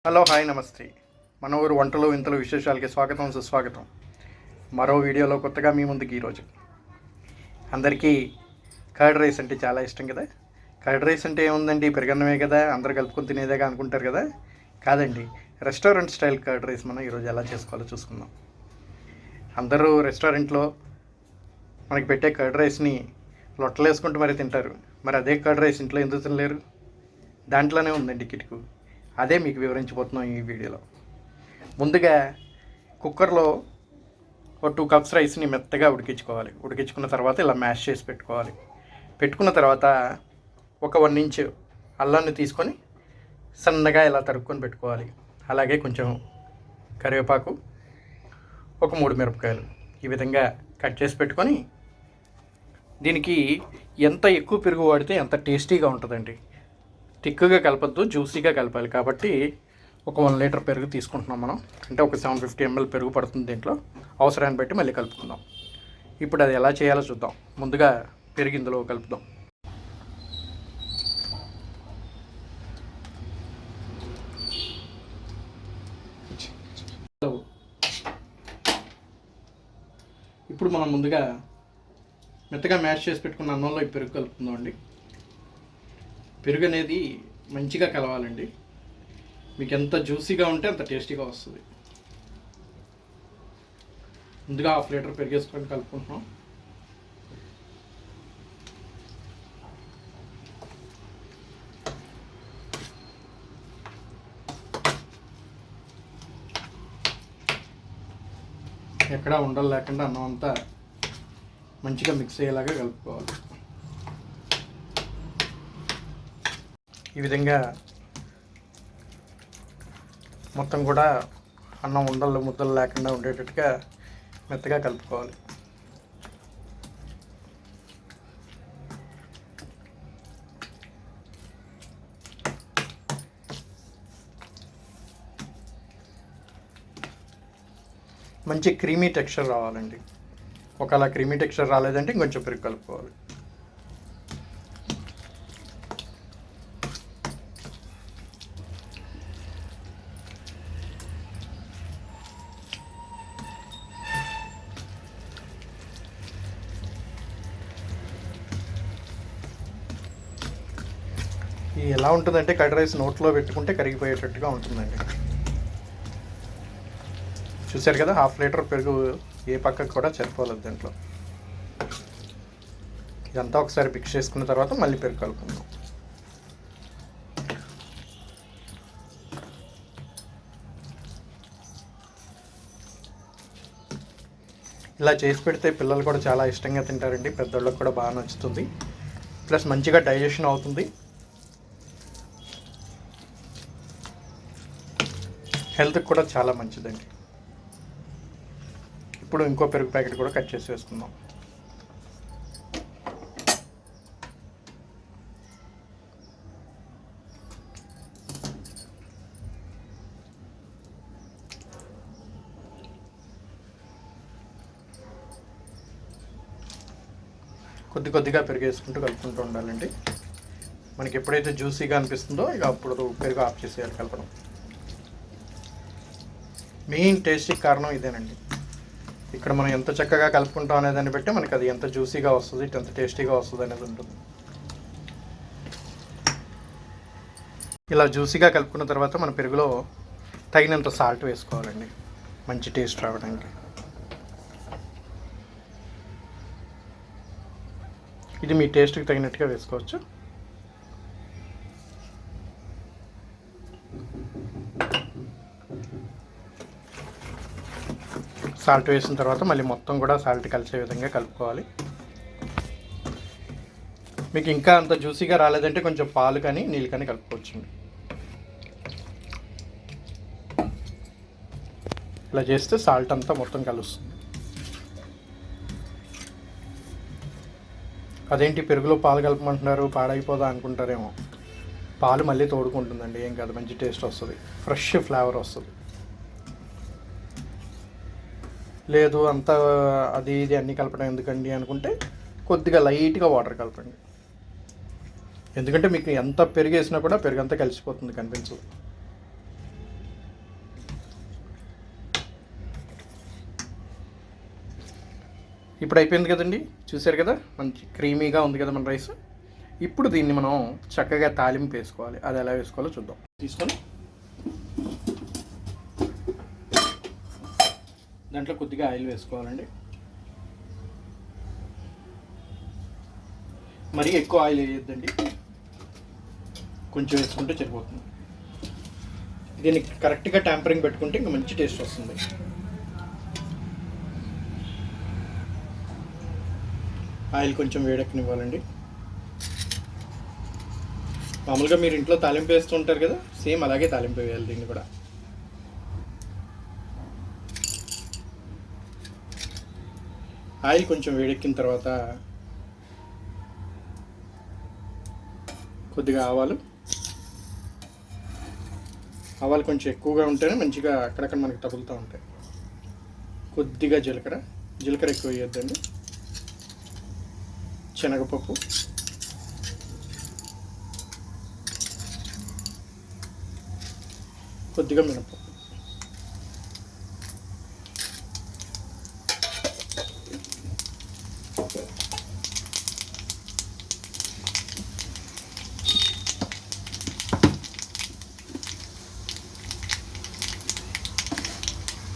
Hello hi నమస్తే. మన ఊరు వంటలు వింతలు విశేషాలకి స్వాగతం సుస్వాగతం. మరో వీడియోలో కొత్తగా మీ ముందుకి ఈరోజు అందరికీ కర్డ్ రైస్ అంటే చాలా ఇష్టం కదా. కర్డ్ రైస్ అంటే ఏముందండి, పెరుగన్నమే కదా, అందరు కలుపుకొని తినేదేగా అనుకుంటారు కదా. కాదండి, రెస్టారెంట్ స్టైల్ కర్డ్ రైస్ మనం ఈరోజు ఎలా చేసుకోవాలో చూసుకుందాం. అందరూ రెస్టారెంట్లో మనకి పెట్టే కర్డ్ రైస్ని లొట్టలు వేసుకుంటూ మరి తింటారు. మరి అదే కర్డ్ రైస్ ఇంట్లో ఎందుకు తినలేరు? దాంట్లోనే ఉందండి కిటుకు. అదే మీకు వివరించబోతున్నాం ఈ వీడియోలో. ముందుగా కుక్కర్లో ఒక 2 కప్స్ రైస్ని మెత్తగా ఉడికించుకోవాలి. ఉడికించుకున్న తర్వాత ఇలా మ్యాష్ చేసి పెట్టుకోవాలి. పెట్టుకున్న తర్వాత ఒక 1 ఇంచ్ అల్లాన్ని తీసుకొని సన్నగా ఇలా తరుక్కొని పెట్టుకోవాలి. అలాగే కొంచెం కరివేపాకు, ఒక 3 మిరపకాయలు ఈ విధంగా కట్ చేసి పెట్టుకొని, దీనికి ఎంత ఎక్కువ పెరుగు వాడితే ఎంత టేస్టీగా ఉంటుందండి. థిక్గా కలపద్దు, జ్యూసీగా కలపాలి. కాబట్టి ఒక 1 లీటర్ పెరుగు తీసుకుంటున్నాం మనం. అంటే ఒక 750 ml పెరుగు పడుతుంది దీంట్లో. అవసరాన్ని బట్టి మళ్ళీ కలుపుకుందాం. ఇప్పుడు అది ఎలా చేయాలో చూద్దాం. ముందుగా పెరుగు ఇందులో కలుపుదాం. ఇప్పుడు మనం ముందుగా మెత్తగా మ్యాష్ చేసి పెట్టుకున్న అన్నంలో ఈ పెరుగు కలుపుకుందాం అండి. పెరుగు అనేది మంచిగా కలవాలండి. మీకు ఎంత జ్యూసీగా ఉంటే అంత టేస్టీగా వస్తుంది. ముందుగా 1/2 లీటర్ పెరుగు వేసుకొని కలుపుకుంటున్నాం. ఎక్కడా ఉండలు లేకుండా అన్నం అంతా మంచిగా మిక్స్ అయ్యేలాగా కలుపుకోవాలి. ఈ విధంగా మొత్తం కూడా అన్నం ఉండలు ముద్దలు లేకుండా ఉండేటట్టుగా మెత్తగా కలుపుకోవాలి. మంచి క్రీమీ టెక్స్చర్ రావాలండి. ఒకవేళ క్రీమీ టెక్స్చర్ రాలేదంటే ఇంకొంచెం పెరుగు కలుపుకోవాలి. ఎలా ఉంటుందంటే కర్డ్ రైస్ నోట్లో పెట్టుకుంటే కరిగిపోయేటట్టుగా ఉంటుందండి. చూశారు కదా, 1/2 లీటర్ పెరుగు ఏ పక్కకు కూడా సరిపోలేదు దీంట్లో. ఇదంతా ఒకసారి మిక్స్ చేసుకున్న తర్వాత మళ్ళీ పెరుగు కలుపుకుందాం. ఇలా చేసి పెడితే పిల్లలు కూడా చాలా ఇష్టంగా తింటారండి. పెద్దోళ్ళకి కూడా బాగా నచ్చుతుంది. ప్లస్ మంచిగా డైజెషన్ అవుతుంది. హెల్త్కి కూడా చాలా మంచిదండి. ఇప్పుడు ఇంకో పెరుగు ప్యాకెట్ కూడా కట్ చేసి వేసుకుందాం. కొద్దిగా పెరుగు వేసుకుంటూ కలుపుకుంటూ ఉండాలండి. మనకి ఎప్పుడైతే జ్యూసీగా అనిపిస్తుందో ఇక అప్పుడు పెరుగు ఆఫ్ చేసేయాలి కలపడం. మెయిన్ టేస్ట్కి కారణం ఇదేనండి. ఇక్కడ మనం ఎంత చక్కగా కలుపుకుంటాం అనే దాన్ని బట్టి మనకి అది ఎంత జ్యూసీగా వస్తుంది, ఎంత టేస్టీగా వస్తుంది అనేది ఉంటుంది. ఇలా జ్యూసీగా కలుపుకున్న తర్వాత మన పెరుగులో తగినంత సాల్ట్ వేసుకోవాలండి మంచి టేస్ట్ రావడానికి. ఇది మీ టేస్ట్కి తగినట్టుగా వేసుకోవచ్చు. సాల్ట్ వేసిన తర్వాత మళ్ళీ మొత్తం కూడా సాల్ట్ కలిసే విధంగా కలుపుకోవాలి. మీకు ఇంకా అంత జ్యూసీగా రాలేదంటే కొంచెం పాలు కానీ నీళ్ళు కానీ కలుపుకోవచ్చండి. ఇలా చేస్తే సాల్ట్ అంతా మొత్తం కలుస్తుంది. అదేంటి పెరుగులో పాలు కలపమంటున్నారు, పాడైపోదా అనుకుంటారేమో. పాలు మళ్ళీ తోడుకుంటుందండి, ఏం కాదు, మంచి టేస్ట్ వస్తుంది, ఫ్రెష్ ఫ్లేవర్ వస్తుంది. లేదు అంత అది ఇది అన్నీ కలపడం ఎందుకండి అనుకుంటే కొద్దిగా లైట్గా వాటర్ కలపండి. ఎందుకంటే మీకు ఎంత పెరుగు వేసినా కూడా పెరుగు అంతా కలిసిపోతుంది, కనిపించదు. ఇప్పుడు అయిపోయింది కదండి, చూసారు కదా మంచి క్రీమీగా ఉంది కదా మన రైస్. ఇప్పుడు దీన్ని మనం చక్కగా తాలింపు వేసుకోవాలి. అది ఎలా వేసుకోవాలో చూద్దాం. తీసుకొని దాంట్లో కొద్దిగా ఆయిల్ వేసుకోవాలండి. మరీ ఎక్కువ ఆయిల్ వేయొద్దండి, కొంచెం వేసుకుంటే సరిపోతుంది. దీన్ని కరెక్ట్గా ట్యాంపరింగ్ పెట్టుకుంటే ఇంకా మంచి టేస్ట్ వస్తుంది. ఆయిల్ కొంచెం వేడెక్కనివ్వాలండి. మామూలుగా మీరు ఇంట్లో తాలింపు వేస్తూ ఉంటారు కదా, సేమ్ అలాగే తాలింపు వేయాలి దీన్ని కూడా. ఆయిల్ కొంచెం వేడెక్కిన తర్వాత కొద్దిగా ఆవాలు కొంచెం ఎక్కువగా ఉంటేనే మంచిగా అక్కడక్కడ మనకి తగులుతూ ఉంటాయి. కొద్దిగా జీలకర్ర ఎక్కువ వేయొద్దండి. శనగపప్పు, కొద్దిగా మినపప్పు,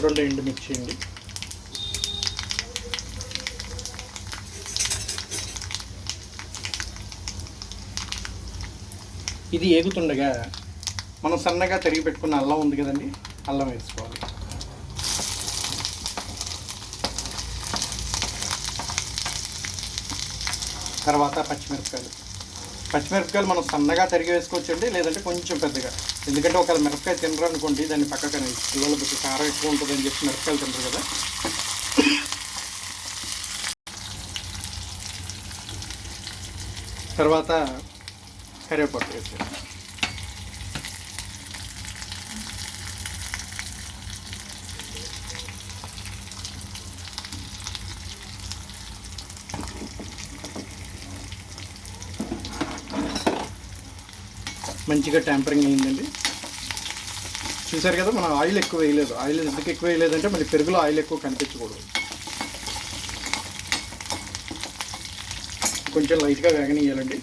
రెండు ఎండుమిర్చి అండి. ఇది ఏగుతుండగా మనం సన్నగా తరిగి పెట్టుకున్న అల్లం ఉంది కదండి, అల్లం వేసుకోవాలి. తర్వాత పచ్చిమిరపకాయలు మనం సన్నగా తరిగి వేసుకోవచ్చండి, లేదంటే కొంచెం పెద్దగా. ఎందుకంటే ఒకవేళ మిరపకాయ తినరు అనుకోండి, దాన్ని పక్కకనే పిల్లల బుద్ధి కారం ఎక్కువ ఉంటుందని చెప్పి మిరపకాయలు తినరు కదా. తర్వాత కరివేపాకు వేసాను. మంచిగా ట్యాంపరింగ్ అయిందండి. చూసారు కదా, మనం ఆయిల్ ఎక్కువ వేయలేదు. ఆయిల్ ఎందుకు ఎక్కువ వేయలేదంటే మళ్ళీ పెరుగులో ఆయిల్ ఎక్కువ కనిపించకూడదు. కొంచెం లైట్గా వేగనియాలండి.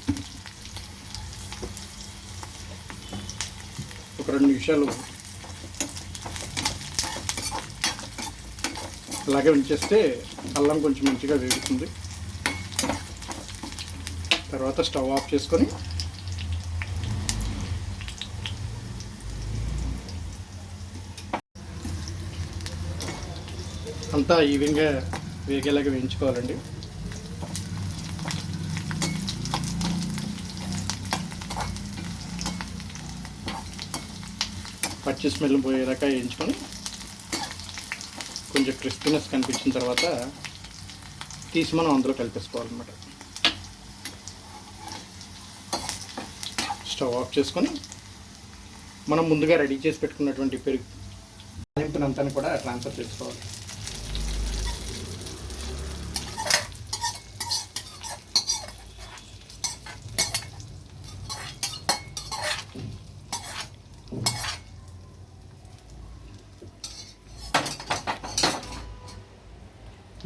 ఒక 2 నిమిషాలు అలాగే ఉంచేస్తే అల్లం కొంచెం మంచిగా వేగుతుంది. తర్వాత స్టవ్ ఆఫ్ చేసుకొని అంతా ఈవెన్గా వేగేలాగా వేయించుకోవాలండి. పచ్చి స్మెల్ పోయేదాకా వేయించుకొని కొంచెం క్రిస్పీనెస్ కనిపించిన తర్వాత తీసి మనం అందులో కలిపేసుకోవాలన్నమాట. స్టవ్ ఆఫ్ చేసుకొని మనం ముందుగా రెడీ చేసి పెట్టుకున్నటువంటి పెరుగు తాలింపునంతా కూడా ట్రాన్స్ఫర్ చేసుకోవాలి.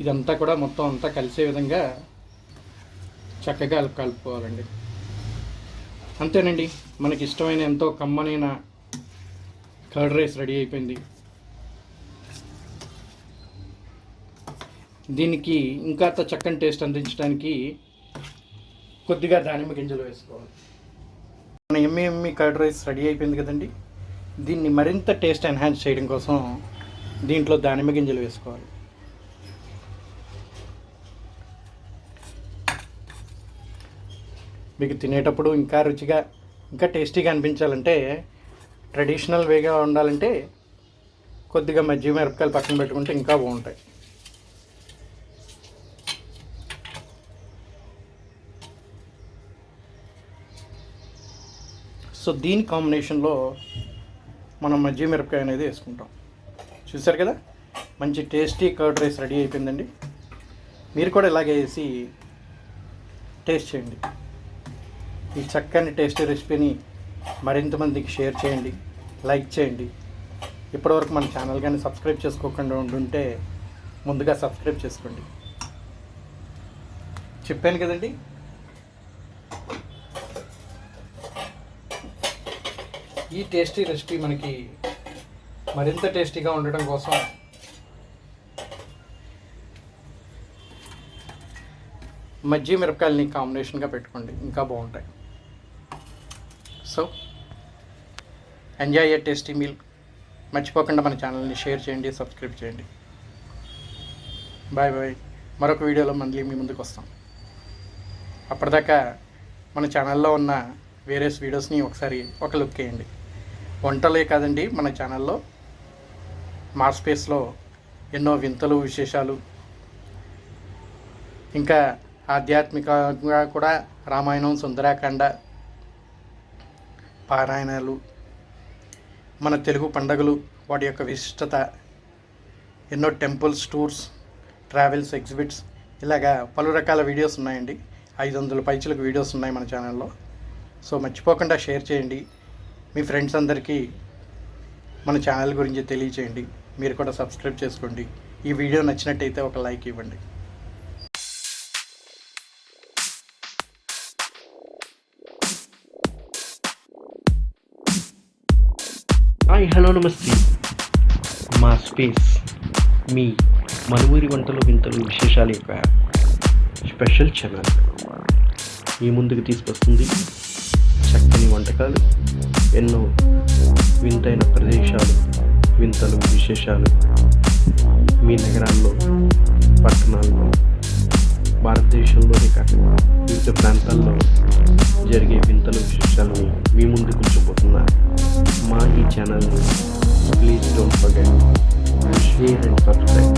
ఇదంతా కూడా మొత్తం అంతా కలిసే విధంగా చక్కగా కలుపుకోవాలండి. అంతేనండి, మనకి ఇష్టమైన ఎంతో కమ్మనైన కర్డ్ రైస్ రెడీ అయిపోయింది. దీనికి ఇంకా చక్కని టేస్ట్ అందించడానికి కొద్దిగా దానిమ్మ గింజలు వేసుకోవాలి. మన ఎమ్మి కర్డ్ రైస్ రెడీ అయిపోయింది కదండి. దీన్ని మరింత టేస్ట్ ఎన్హాన్స్ చేయడం కోసం దీంట్లో దానిమ్మ గింజలు వేసుకోవాలి. మీకు తినేటప్పుడు ఇంకా రుచిగా ఇంకా టేస్టీగా అనిపించాలంటే, ట్రెడిషనల్ వేగా ఉండాలంటే కొద్దిగా మజ్జిగ మిరపకాయలు పక్కన పెట్టుకుంటే ఇంకా బాగుంటాయి. సో దీని కాంబినేషన్లో మనం మజ్జిగ మిరపకాయ అనేది వేసుకుంటాం. చూసారు కదా, మంచి టేస్టీ కర్డ్ రైస్ రెడీ అయిపోయిందండి. మీరు కూడా ఇలాగే వేసి టేస్ట్ చేయండి. ఈ చక్కని టేస్టీ రెసిపీని మరింత మందికి షేర్ చేయండి, లైక్ చేయండి. ఇప్పటివరకు మన ఛానల్ కానీ సబ్స్క్రైబ్ చేసుకోకుండా ఉంటుంటే ముందుగా సబ్స్క్రైబ్ చేసుకోండి. చెప్పాను కదండి, ఈ టేస్టీ రెసిపీ మనకి మరింత టేస్టీగా ఉండటం కోసం మజ్జి మిరపకాయలని కాంబినేషన్గా పెట్టుకోండి, ఇంకా బాగుంటాయి. So enjoy a tasty meal. మర్చిపోకుండా మన ఛానల్ని షేర్ చేయండి, సబ్స్క్రైబ్ చేయండి. Bye bye. మరొక వీడియోలో మళ్ళీ మీ ముందుకు వస్తాం. అప్పటిదాకా మన ఛానల్లో ఉన్న వేరియస్ వీడియోస్ని ఒకసారి ఒక లుక్ వేయండి. వంటలే కాదండి, మన ఛానల్లో మా స్పేస్లో ఎన్నో వింతలు, విశేషాలు, ఇంకా ఆధ్యాత్మికంగా కూడా రామాయణం, సుందరాకాండ, పారాయణాలు, మన తెలుగు పండగలు, వాటి యొక్క విశిష్టత, ఎన్నో టెంపుల్స్, టూర్స్, ట్రావెల్స్, ఎగ్జిబిట్స్, ఇలాగా పలు రకాల వీడియోస్ ఉన్నాయండి. 500 పైచలకు వీడియోస్ ఉన్నాయి మన ఛానల్లో. సో మర్చిపోకుండా షేర్ చేయండి, మీ ఫ్రెండ్స్ అందరికీ మన ఛానల్ గురించి తెలియచేయండి. మీరు కూడా సబ్స్క్రైబ్ చేసుకోండి. ఈ వీడియో నచ్చినట్టయితే ఒక లైక్ ఇవ్వండి. హాయ్, హలో, నమస్తే. మా స్పేస్ మీ మనూరి వంటలు, వింతలు, విశేషాల యొక్క స్పెషల్ ఛానల్ మీ ముందుకు తీసుకొస్తుంది. చక్కని వంటకాలు, ఎన్నో వింతైన ప్రదేశాలు, వింతలు, విశేషాలు, మీ నగరాల్లో, పట్టణాల్లో, భారతదేశంలోనే కాకుండా వివిధ ప్రాంతాల్లో జరిగే వింతలు, విశేషాలని మీ ముందుకు ఉంచబోతున్నా. మా ఈ ఛానల్ని please don't forget share and subscribe.